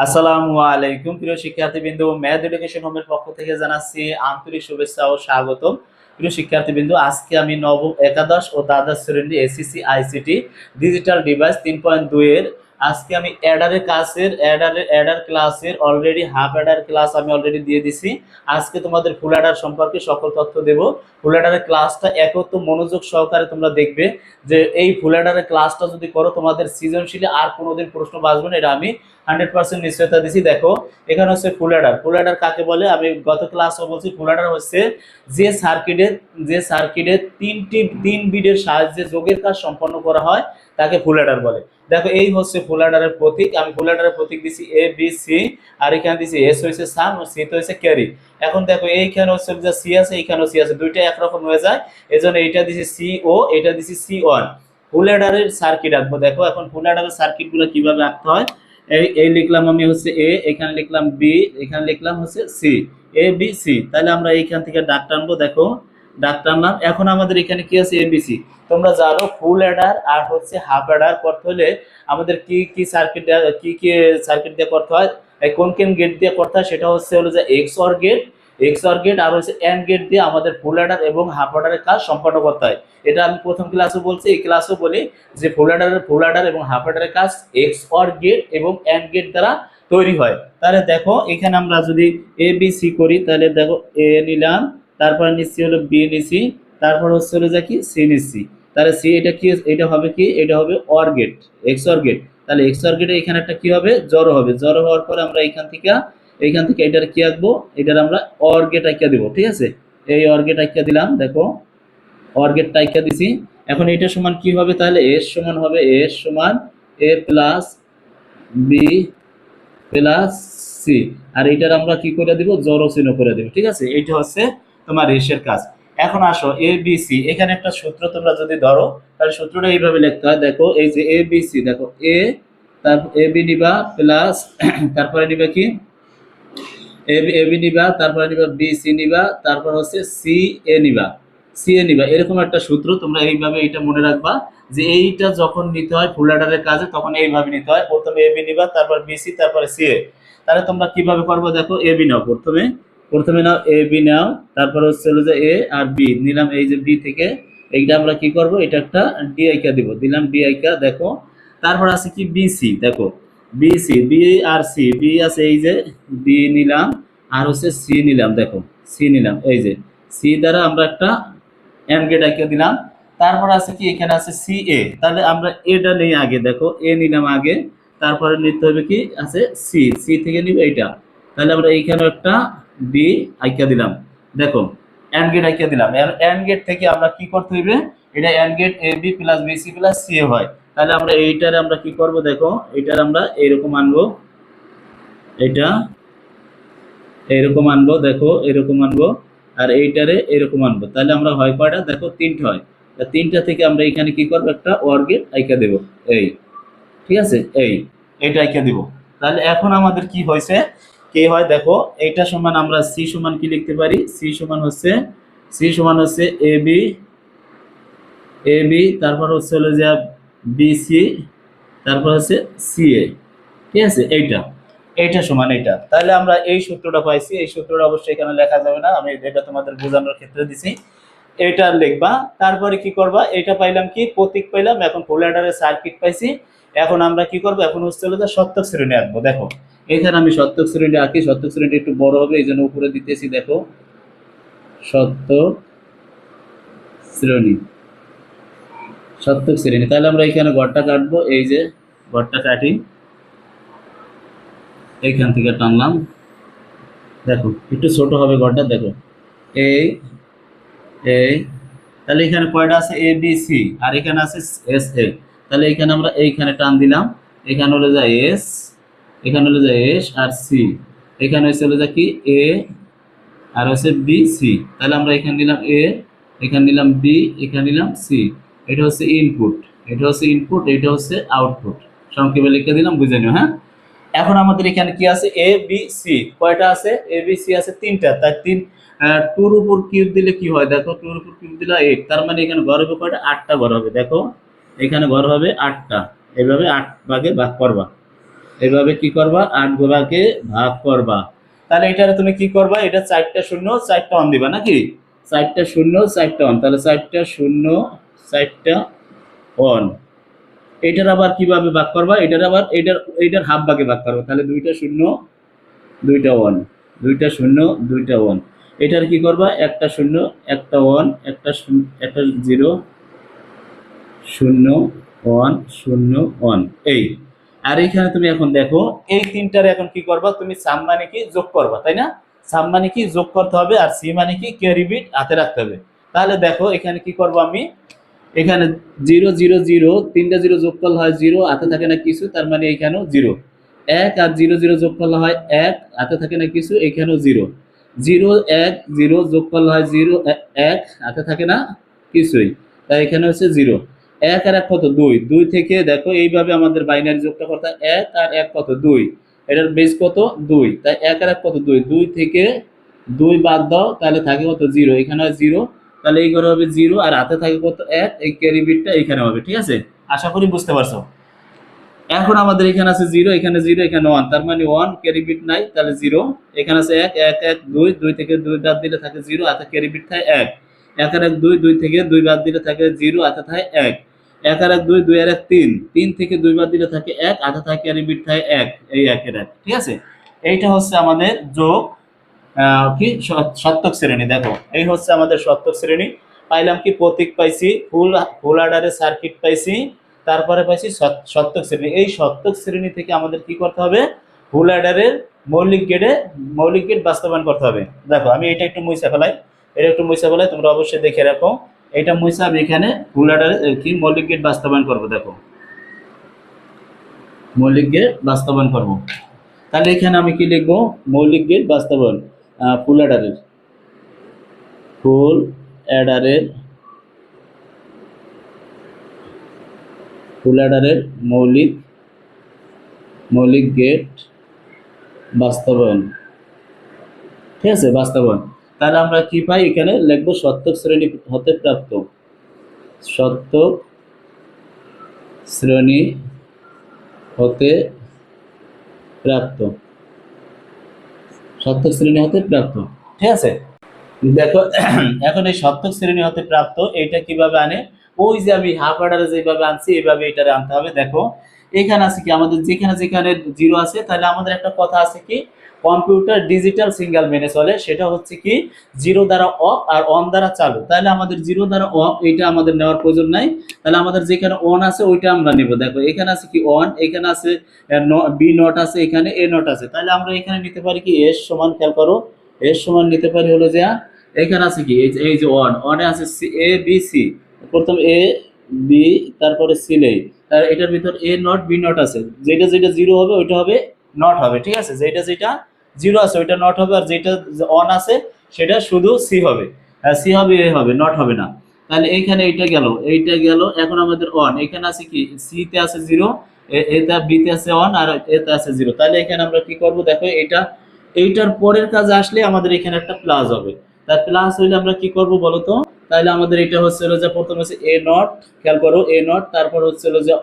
আসসালামু আলাইকুম প্রিয় শিক্ষার্থীবৃন্দ, ম্যাথ এডুকেশন হোমের পক্ষ থেকে জানাচ্ছি আন্তরিক শুভেচ্ছা ও স্বাগতম। প্রিয় শিক্ষার্থীবৃন্দ, আজকে আমি নবম, একাদশ ও দ্বাদশ শ্রেণী এসএসসি আইসিটি ডিজিটাল ডিভাইস 3.2 এর আজকে আমি অ্যাডার ক্লাসের অলরেডি হাফ অ্যাডার ক্লাস আমি অলরেডি দিয়ে দিছি। আজকে তোমাদের ফুল অ্যাডার সম্পর্কে সকল তথ্য দেব। ফুল অ্যাডারের ক্লাসটা একত্র মনোযোগ সহকারে তোমরা দেখবে যে এই ফুল অ্যাডারের ক্লাসটা যদি করো তোমাদের সৃজনশীলে আর কোনোদিন প্রশ্ন বাঁচবে না, এটা আমি 100% নিশ্চয়তা দিছি। দেখো এখানে হচ্ছে ফুল অ্যাডার। ফুল অ্যাডার কাকে বলে আমি গত ক্লাসও বলছি। ফুল অ্যাডার হচ্ছে যে সার্কিটে তিন বিটের সাহায্যে যোগের কাজ সম্পন্ন করা হয় তাকে ফুল অ্যাডার বলে। দেখো এই হচ্ছে ফুল অ্যাডারের প্রতীক। আমি ফুল অ্যাডারের প্রতীক দিছি এ বি সি, আর এখানে দিছি এস হয়েছে সাম আর সি তো হয়েছে ক্যারি। এখন দেখো এইখানে হচ্ছে যে সি আছে, এইখানেও সি আছে, দুইটা একরকম হয়ে যায়, এজন্য এইটা দিছি সি ও, এটা দিছি সি ওয়ান। ফুল অ্যাডারের সার্কিট আঁকবো। দেখো এখন ফুল অ্যাডারের সার্কিট গুলো কিভাবে আঁকতে হয়, এই লিখলাম আমি হচ্ছে এ, এখানে লিখলাম বি, এখানে লিখলাম হচ্ছে সি, এ বি সি। তাহলে আমরা এইখান থেকে দাগ টানবো। দেখো দাগ টানলাম। এখন আমাদের এখানে কি আছে, এবিসি। তোমরা জানো ফুল অ্যাডার আর হচ্ছে হাফ অ্যাডার করতে হলে আমাদের কি সার্কিট দিয়ে করতে হয়, কোন গেট দিয়ে করতে হয়, সেটা হলো যে এক্স অর গেট আর হচ্ছে এন্ড গেট দিয়ে আমাদের ফুল অ্যাডার এবং হাফ অ্যাডারের কাজ সম্পন্ন করতে হয়। এটা আমি প্রথম ক্লাসে বলছি, এই ক্লাসেও বলি যে ফুল অ্যাডার এবং হাফ অ্যাডারের কাজ এক্স অর গেট এবং এন্ড গেট দ্বারা তৈরি হয়। তাহলে দেখো এখানে আমরা যদি এ বি সি করি, তাহলে দেখো এ নিলাম, তারপর নিচ্ছি হলো বি নিচ্ছি, তারপর হলো যে কি সি নিচ্ছি। তাহলে সি এটা কি, এটা হবে কি, এটা হবে or gate, X or gate. তাহলে এক্স অর গেটে এখানে একটা কি হবে, জড়ো হবে। জড়ো হওয়ার পরে আমরা এইখান থেকে এটার কি আঁকবো, এটার আমরা অর গেট আঁকিয়ে দিব। ঠিক আছে, এই অর গেট আঁকিয়ে দিলাম। দেখো অর গেট আঁকিয়ে দিছি। এখন এটা সমান কি হবে, তাহলে এস সমান হবে এ প্লাস বি প্লাস সি, আর এটার আমরা কি করে দিব, জড়ো চিহ্ন করে দিব। ঠিক আছে, এইটা হচ্ছে তোমার রেশের কাজ। এখন আসো এ বি সি, এখানে একটা সূত্র তোমরা যদি ধরো তাহলে সূত্রটা এইভাবে লিখতে হয়। দেখো এই যে এ বি সি, দেখো এ, তারপর এ বি নিবা প্লাস তারপরে নিবা কি এ বি নিবা, তারপরে নিবা বি সি নিবা, তারপর হচ্ছে সি এ নিবা এরকম একটা সূত্র। তোমরা এইভাবে এটা মনে রাখবা যে এইটা যখন নিতে হয় ফুল অ্যাডারের কাজে তখন এইভাবে নিতে হয়। প্রথমে এ বি নিবা, তারপর বি সি, তারপরে সি এ। তাহলে তোমরা কিভাবে করবো, দেখো এ বি নাও, প্রথমে নাও এ বি নাও, তারপর হচ্ছে যে এ আর বি নিলাম। এই যে বি থেকে এইটা আমরা কি করব, এটা একটা ডি আইকা দিব, দিলাম ডি আইকা। দেখো তারপর আছে কি বিসি, দেখো বিসি, বি আর সি, বি আছে এই যে বি নিলাম, আর হচ্ছে সি নিলাম। দেখো সি নিলাম, এই যে সি দ্বারা আমরা একটা এন্ড গেট আঁকিয়ে দিলাম। তারপর আছে কি, এখানে আছে সি এ, তাহলে আমরা এটা নেই আগে। দেখো এ নিলাম আগে, তারপরে নিতে হবে কি আছে সি থেকে নিব এইটা। তাহলে আমরা এইখানে একটা বি আঁকিয়ে দিলাম। দেখো এন্ড গেট আঁকিয়ে দিলাম। এন্ড গেট থেকে আমরা কি করতে হইবে, এটা and gate A B plus B C plus C A হয়। তাহলে আমরা এইটারে আমরা কি করব, দেখো এইটার আমরা এইরকম আনবো, এটা এইরকম আনবো, দেখো এরকম আনবো, আর এইটারে এরকম আনবো। তাহলে আমরা হয় কয়টা, দেখো তিনটা হয়। তিনটা থেকে আমরা এখানে কি করবো, একটা অর গেট আইকা দেব। এই ঠিক আছে, এইটা আইকা দিব। তাহলে এখন আমাদের কি হয়েছে, কি হয় দেখো, এইটা সমান আমরা সি সমান কি লিখতে পারি, সি সমান হচ্ছে এ বি, তারপর হচ্ছে হলো যে বি সি, তারপর হচ্ছে সি এ। ঠিক আছে, এইটা সমান এইটা। তাহলে আমরা এই সূত্রটা পাইছি। এই সূত্রটা অবশ্যই এখানে লেখা যাবে না, আমি এটা তোমাদের বোঝানোর ক্ষেত্রে দিছি। এটা লিখবা, তারপরে কি করবা, এটা পাইলাম কি প্রতীক পাইলাম। এখন ফুল অ্যাডারের সার্কিট পাইছি। এখন আমরা কি করব, এখন হচ্ছে হলো যে শতক শ্রেণী আঁকবো। দেখো এখানে আমি শতক শ্রেণী আঁকি, শতক শ্রেণী একটু বড় হবে এই জন্য উপরে দিতেছি। দেখো শতক শ্রেণী, তাহলে আমরা এখানে ঘরটা কাটবো। এই যে ঘরটা কাটি, এইখান থেকে টানলাম। দেখো একটু ছোট হবে ঘরটা। দেখো এই এই তাহলে এখানে কয়টা আছে, এ বি সি, আর এখানে আছে এস এ। তাহলে এখানে আমরা এইখানে টান দিলাম। এখানে হলো যায় এস, এখানে হলো যায় এস আর সি, এখানে হচ্ছে হলো যায় কি এ, আর হচ্ছে বি সি। তাহলে আমরা এখানে নিলাম এ, এখানে নিলাম বি, এখানে নিলাম সি। এটা হচ্ছে ইনপুট, এটা হচ্ছে আউটপুট। সংক্ষেপে লিখে দিলাম, বুঝে নিও। হ্যাঁ, এখন আমাদের এখানে কি আছে, এ বি সি কয়টা আছে, এ বি সি আছে তিনটা। তার টুর উপর কিউব দিলে কি হয়, দেখো টুর উপর কিউব দিলে 8, তার মানে এখানে ঘর হবে কয়টা, 8টা ঘর হবে। দেখো এখানে ঘর হবে 8টা। এইভাবে 8 ভাগে ভাগ করবা। এইভাবে কি করবা 8 গুলাকে ভাগ করবা। তাহলে এটারে তুমি কি করবা, এটা 4টা শূন্য 4টা অন দিবা নাকি, 4টা শূন্য 4টা অন, তাহলে 4টা শূন্য 4টা অন। এটার আবার কিভাবে ভাগ করবা, এটার আবার এটার হাফ ভাগে ভাগ করবা, তাহলে 2টা শূন্য 2টা ওয়ান, 2টা শূন্য 2টা ওয়ান। এটার কি করবা, একটা শূন্য একটা ওয়ান, একটা শূন্য একটা জিরো, শূন্য ওয়ান শূন্য ওয়ান, এই। আর এখানে তুমি এখন দেখো এই তিনটার এখন কি করবা, তুমি সাম মানে কি যোগ করবা, তাই না, সাম মানে কি যোগ করতে হবে, আর সি মানে কি ক্যারি বিট হাতে রাখতে হবে। তাহলে দেখো এখানে কি করবো আমি, এখানে 0 0 0, 3টা জিরো যোগ করলে হয় 0, হাতে থাকে না কিছু, তার মানে এখানেও 0। 1 আর 0 0 যোগ করলে হয় 1, হাতে থাকে না কিছু, এখানেও 0। 0 1 0 যোগ করলে হয় 0 1, হাতে থাকে না কিছুই, তাই এখানে হচ্ছে 0। 1 আর 1 কত, 2, 2 থেকে দেখো এইভাবে আমাদের বাইনারি যোগটা করতে হয়, 1 আর 1 কত 2, এটার বেস কত 2, তাই 1 আর 1 কত 2, 2 থেকে 2 বাদ দাও, তাহলে থাকে কত 0, এখানে হয় 0, তাহলে এই ঘরে হবে 0, আর হাতে থাকে কত 1, এই ক্যারি বিটটা এখানে হবে। ঠিক আছে, আশা করি বুঝতে পারছো। এখন আমাদের এখানে আছে 0, এখানে 0, এখানে 1, তার মানে 1 ক্যারি বিট নাই, তাহলে 0। এখানে আছে 1 1 1 2, 2 থেকে 2 বাদ দিলে থাকে 0, হাতে ক্যারি বিট থাকে 1। 1 আর 1 2, 2 থেকে 2 বাদ দিলে থাকে 0, হাতে থাকে 1। 1 আর 1 2, 2 আর 1 3, 3 থেকে 2 বাদ দিলে থাকে 1, হাতে থাকে ক্যারি বিট থাকে 1, এই 1 এর 1। ঠিক আছে, এইটা হচ্ছে আমাদের যোগ কি শতক শ্রেণী। দেখো এই হচ্ছে আমাদের শতক শ্রেণী। পাইলাম কি, প্রতীক পাইছি, ফুল অর্ডারে সার্কিট পাইছি, তারপরে পাইছি শতক শ্রেণী। এই শতক শ্রেণী থেকে আমাদের কি করতে হবে, ফুল অর্ডারের মৌলিক গেট বাস্তবায়ন করতে হবে। দেখো আমি এটা একটু মুছে ফেলাই, এটা একটু মুছে ফেলাই, তোমরা অবশ্যই দেখে রাখো। এটা মুছে আমি এখানে ফুল অর্ডারে কি মৌলিক গেট বাস্তবায়ন করবো। দেখো মৌলিক গেট বাস্তবায়ন করব, তাহলে এখানে আমি কি লিখবো, মৌলিক গেট বাস্তবায়ন ফুল অ্যাডারের, ফুল অ্যাডারের ফুল অ্যাডারের মৌলিক গেট বাস্তবায়ন। ঠিক আছে, বাস্তবায়ন। তাহলে আমরা কি পাই, এখানে লিখবো শতক শ্রেণী হতে প্রাপ্ত, শতক শ্রেণী হতে প্রাপ্ত, শতক শ্রেণী হতে প্রাপ্ত। ঠিক আছে, দেখো এখন এই শতক শ্রেণী হতে প্রাপ্ত এইটা কিভাবে আনে, ওই যে আমি হাফ অর্ডারে যেভাবে আনছি এইভাবে এটারে আনতে হবে। দেখো এখানে আছে কি, আমাদের যেখানে যেখানে 0 আছে, তাহলে আমাদের একটা কথা আছে কি, কম্পিউটার ডিজিটাল সিঙ্গেল মেনে চলে, সেটা হচ্ছে কি 0 দ্বারা অফ আর অন দ্বারা চালু। তাহলে আমাদের 0 দ্বারা অফ এটা আমাদের নেওয়ার প্রয়োজন নাই, তাহলে আমাদের যেখানে অন আছে ওইটা আমরা নেব। দেখো এখানে আছে কি অন, এখানে আছে বি নট আছে, এখানে এ নট আছে, তাহলে আমরা এখানে নিতে পারি কি এস সমান, খেয়াল করো এস সমান নিতে পারি হলো যে, এখানে আছে কি এই যে অনে আছে এ বি সি, প্রথম এ বি তারপরে সি নেই, তার এটার ভিতর এ নট বি নট আছে, যেটা যেটা 0 হবে ওইটা হবে নট হবে। ঠিক আছে, যেটা যেটা 0 আছে ওইটা নট হবে, আর যেটা অন আছে সেটা শুধু সি হবে, সি হবে এ হবে, নট হবে না। তাহলে এইখানে এইটা গেল, এখন আমাদের অন, এখানে আছে কি সি তে আছে 0, এতে বি তে আছে অন, আর এতে আছে 0। তাহলে এখানে আমরা কি করব, দেখো এইটার পরের কাজে আসলে আমাদের এখানে একটা প্লাস হবে, তার প্লাস হইলে আমরা কি করব বলো তো, তাহলে আমাদের এটা হচ্ছে যে প্রথম হচ্ছে এ নট, খেয়াল করো এ নট, তারপর হচ্ছে যে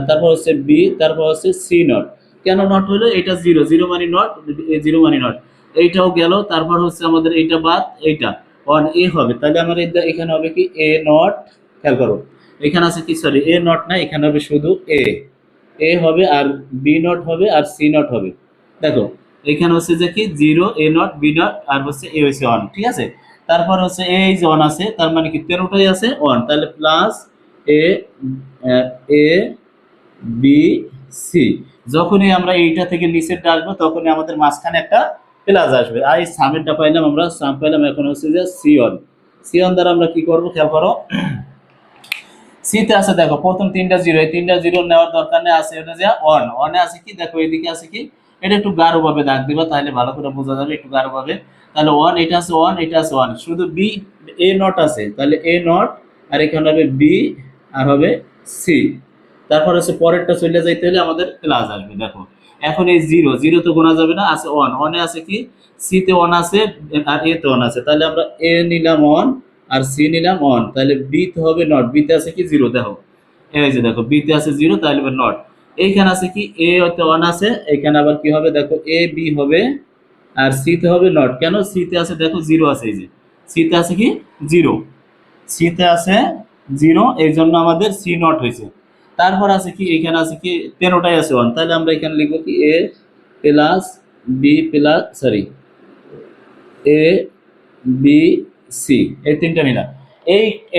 তারপর হচ্ছে বি, তারপর হচ্ছে সি নট। কেন নট হলো, এটা 0 0 মানে নট, 0 মানে নট, এইটাও গেল, তারপর হচ্ছে আমাদের এইটা বাদ, এইটা অন এ হবে, তাহলে আমার এখানে হবে কি এ নট, খেয়াল করো এখানে আছে কি, সরি এ নট না, এখানে হবে শুধু এ হবে, আর বি নট হবে, আর সি নট হবে। দেখো এখানে হচ্ছে যে কি 0 এ নট বি নট, আর হচ্ছে এ হচ্ছে অন। ঠিক আছে, তারপর হচ্ছে এই যে অন আছে, তার মানে কি 13টাই আছে অন, তাহলে প্লাস এ এ বি সি। যখনই আমরা এইটা থেকে নিচেরটা আসবো তখনই আমাদের মাঝখানে একটা প্লাস আসবে, আর এই সামেরটা পাইলাম, আমরা সাম পাইলাম। এখন হচ্ছে যে সি অন দ্বারা আমরা কি করবো, খেয়াল করো সিতে আছে, দেখো প্রথম 3টা 0, এই 3টা 0 নেওয়ার দরকার নেই, আছে এটা যে অন, অনে আছে কি, দেখো এদিকে আছে কি, এটা একটু গাঢ় ভাবে দাগ দিবা, তাহলে ভালো করে বোঝা যাবে, একটু গাঢ় ভাবে। তাহলে অন, এটা আছে অন, এটা আছে অন, শুধু বি এ নট আছে, তাহলে এ নট, আর এখানে হবে বি, আর হবে সি। তারপর হচ্ছে পরেরটা চলে যাইতে হলে আমাদের প্লাস আসবে। দেখো এখন এই 0 তো গোনা যাবে না, আছে অন, অনে আছে কি সি তে অন আছে, আর এ তে অন আছে, তাহলে আমরা এ নিলাম অন, আর সি নিলাম অন, তাহলে বি তে হবে নট, বি তে আছে কি 0, দেখো এই যে দেখো বি তে আছে 0, তাহলে নট। এইখানে আছে কি এ হতে 1 আছে, এখানে আবার কি হবে দেখো এ বি হবে, আর সি তে হবে নট। কেন সি তে আছে দেখো 0 আছে, এই যে সি তে আছে কি 0, সি তে আছে 0, এই জন্য আমাদের সি নট হয়েছে। তারপর আছে কি এখানে আছে কি 13টাই আছে 1, তাহলে আমরা এখানে লিখবো কি এ প্লাস বি প্লাস সরি এ বি সি, এই তিনটা মিলা।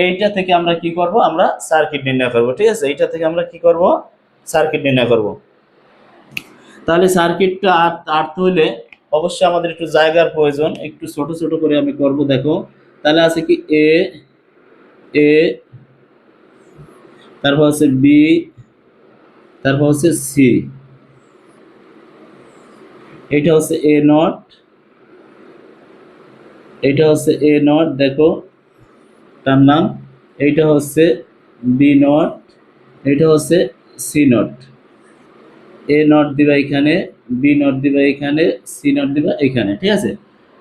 এইটা থেকে আমরা কি করব, আমরা সার্কিট নির্ণয় করব। ঠিক আছে, এইটা থেকে আমরা কি করব, সার্কিট নির্ণয় করব। তাহলে সার্কিটটা আর্থ হইলে অবশ্যই আমাদের একটু জায়গার প্রয়োজন, একটু ছোট ছোট করে আমি করব। দেখো তাহলে আছে কি এ এ তারপর হচ্ছে বি, তারপর হচ্ছে সি, এটা হচ্ছে এ নট, এটা হচ্ছে এ নট, দেখো টানলাম, এইটা হচ্ছে বি নট, এটা হচ্ছে সি নট। এ নট দিবা এখানে, বি নট দিবা এখানে, সি নট দিবা এখানে। ঠিক আছে,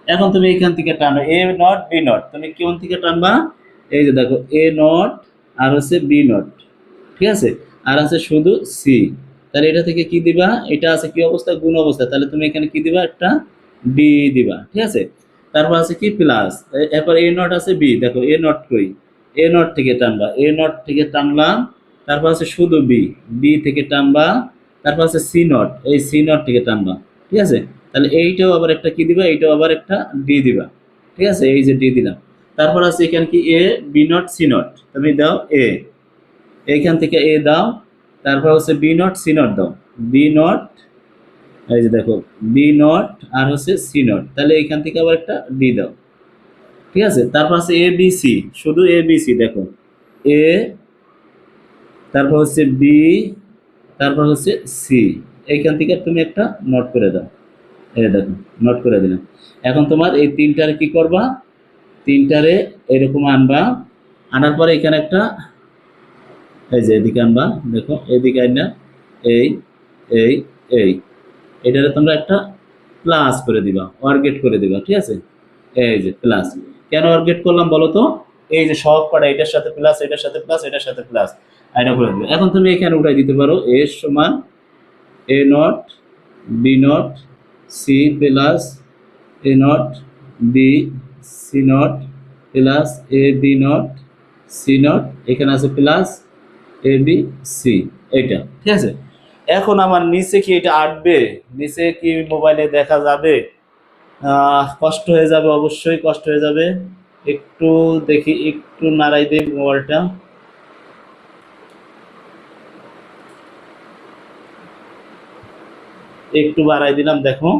এখন তুমি এখান থেকে টানো এ নট বি নট, তুমি কোন থেকে টানবা, এই যে দেখো এ নট আর হচ্ছে বি নট। ঠিক আছে, আর আছে শুধু সি। তাহলে এটা থেকে কি দিবা, এটা আছে কি অবস্থা, গুণ অবস্থা, তাহলে তুমি এখানে কি দিবা, একটা বি দিবা। ঠিক আছে, তারপর আছে কি প্লাস, এরপর এ নট আছে বি, দেখো এ নট কই, এ নট থেকে টানবা, এ নট থেকে টানলাম, তারপর আছে শুধু বি, বি থেকে টানবা, তারপর আছে সি নট, এই সি নট থেকে টানবা। ঠিক আছে, তাহলে এইটাও আবার একটা কি দিবা, এইটাও আবার একটা ডি দিবা। ঠিক আছে, এই যে ডি দিলাম। তারপর আছে এখানে কি এ বি নট সি নট, তুমি দাও এ, এইখান থেকে এ দাও, তারপর হচ্ছে বি নট সি নট দাও, বি নট, এই যে দেখো বি নট আর হচ্ছে সি নট, তাহলে এইখান থেকে আবার একটা ডি দাও। ঠিক আছে, তারপর আছে এ বি সি, শুধু এ বি সি, দেখো এ, তারপর হচ্ছে বি, তারপর হচ্ছে সি, এইখান থেকে তুমি একটা নোট করে দাও। এই দেখো নোট করে দিলাম। এখন তোমার এই তিনটারে কি করবা, তিনটারে এরকম আনবা, আনার পরে এখানে একটা, এই যে এদিকে আনবা, দেখো এদিকে আনবা, এই এই এই এটারে তোমরা একটা প্লাস করে দিবা, অর্গেট করে দিবা। ঠিক আছে, এই যে প্লাস, কেন অর্গেট করলাম বলো তো, এই যে সব কটা এটার সাথে প্লাস, এটার সাথে প্লাস, এটার সাথে প্লাস, এটা করে দিবে। এখন তুমি এখানে উঠাই দিতে পারো এ সমান A not B not C plus A not B C not plus A B not C not, এখানে আছে প্লাস এ বি সি, এইটা। ঠিক আছে, এখন আমার নিচে কি এটা আঁটবে, নিচে কি মোবাইলে দেখা যাবে, কষ্ট হয়ে যাবে, অবশ্যই কষ্ট হয়ে যাবে। একটু দেখি, একটু নাড়াই দিই মোবাইলটা, একটু বাড়াই দিলাম, দেখো।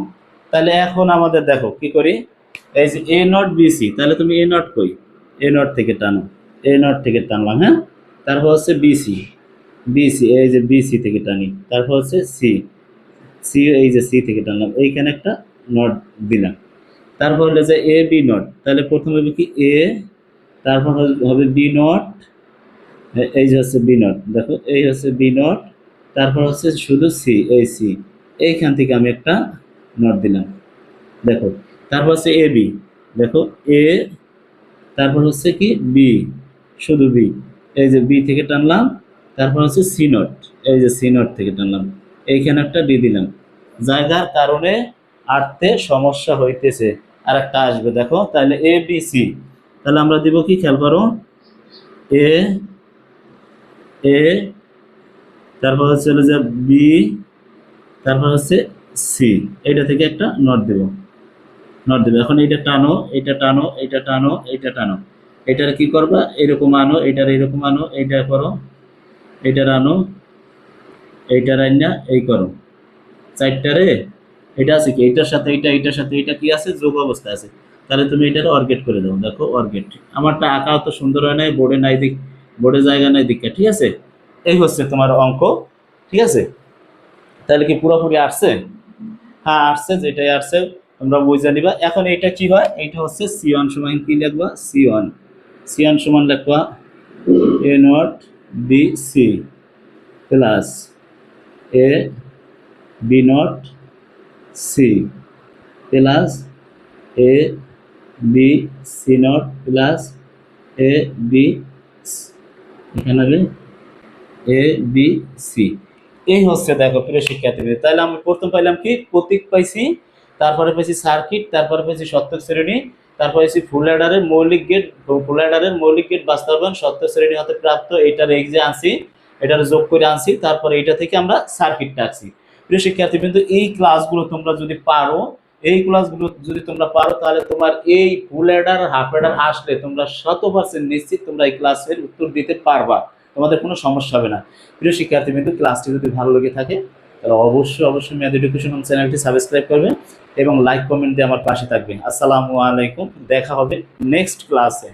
তাহলে এখন আমাদের দেখো কি করি, এই যে এ নট বি সি, তাহলে তুমি এ নট কই, এ নট থেকে টানো, এ নট থেকে টানলাম, হ্যাঁ। তারপর হচ্ছে বিসি, বিসি এই যে বিসি থেকে টানি, তারপর হচ্ছে সি, সি এই যে সি থেকে টানলাম, এইখানে একটা নট দিলাম। তারপর হলো যে এ বি নট, তাহলে প্রথমে হবে কি এ, তারপর হবে বি নট, এই যে হচ্ছে বি নট, দেখো এই হচ্ছে বি নট, তারপর হচ্ছে শুধু সি, এই সি, এইখান থেকে আমি একটা নট দিলাম, দেখো। তারপর হচ্ছে এ বি, দেখো এ, তারপর হচ্ছে কি বি, শুধু বি, এই যে বি থেকে টানলাম, তারপর হচ্ছে সি নট, এই যে সি নট থেকে টানলাম, এইখানে একটা ডি দিলাম। জায়গার কারণে আঁটতে সমস্যা হইতেছে, আর একটা আসবে দেখো, তাহলে এ বি সি, তাহলে আমরা দিব কি, খেয়াল করো এ এ, তারপর হচ্ছে হলো যে বি, তারপর হচ্ছে সি, এটা থেকে একটা নট দেব, নট দেবে। এখন এটা টানো, এটা টানো, এটা টানো, এটা টানো, এটার কি করবা, এরকম আনো, এটার এরকম আনো, এইটা করো, এটার আনো, এইটার আইনা এই করো, চারটারে এটা আছে কি, এটার সাথে এটা, এটার সাথে এটা কি আছে, যোগ অবস্থা আছে। তাহলে তুমি এটার অর্গেট করে দাও, দেখো অর্গেট। আমারটা আঁকা অত সুন্দর হয় নাই, বোর্ডে নাই দিক, বোর্ডে জায়গা নাই দিকে। ঠিক আছে, এই হচ্ছে তোমার অঙ্ক। ঠিক আছে, তাহলে কি পুরোপুরি আসছে, হ্যাঁ আসছে, যেটাই আসছে তোমরা বুঝে নিবা। এখন এটা কি হয়, এটা হচ্ছে সি ওয়ান সমান কি লিখবা, সি ওয়ান, সি ওয়ান সমান লিখবা A not B C plus A B not C plus A B C not plus A B, এখানে হবে এ বি সি। এই হচ্ছে দেখো প্রিয় শিক্ষার্থীবৃন্দ, তাহলে আমি প্রথম পাইলাম কি প্রতীক পাইছি, তারপরে পাইছি সার্কিট, তারপরে পাইছি সত্য শ্রেণী, তারপরে পাইছি ফুল অ্যাডারের মৌলিক গেট, ফুল অ্যাডারের মৌলিক গেট বাস্তবায়ন সত্য শ্রেণী হতে প্রাপ্ত, এটার এক্সে আনছি, এটার যোগ করে আনছি, তারপরে এটা থেকে আমরা সার্কিটটা আনছি। প্রিয় শিক্ষার্থীবৃন্দ, এই ক্লাসগুলো তোমরা যদি পারো, এই ক্লাসগুলো যদি তোমরা পারো, তাহলে তোমার এই ফুল অ্যাডার হাফ অ্যাডার আসলে তোমরা 100% নিশ্চিত তোমরা এই ক্লাসের উত্তর দিতে পারবা, তোমাদের কোনো সমস্যা হবে না। প্রিয় শিক্ষার্থীবৃন্দ, ক্লাসটি যদি ভালো লেগে থাকে তাহলে অবশ্যই মেয়াদ এডুকেশন চ্যানেলটি সাবস্ক্রাইব করবে এবং লাইক কমেন্ট দিয়ে আমার পাশে থাকবেন। আসসালামু আলাইকুম, দেখা হবে নেক্সট ক্লাসে।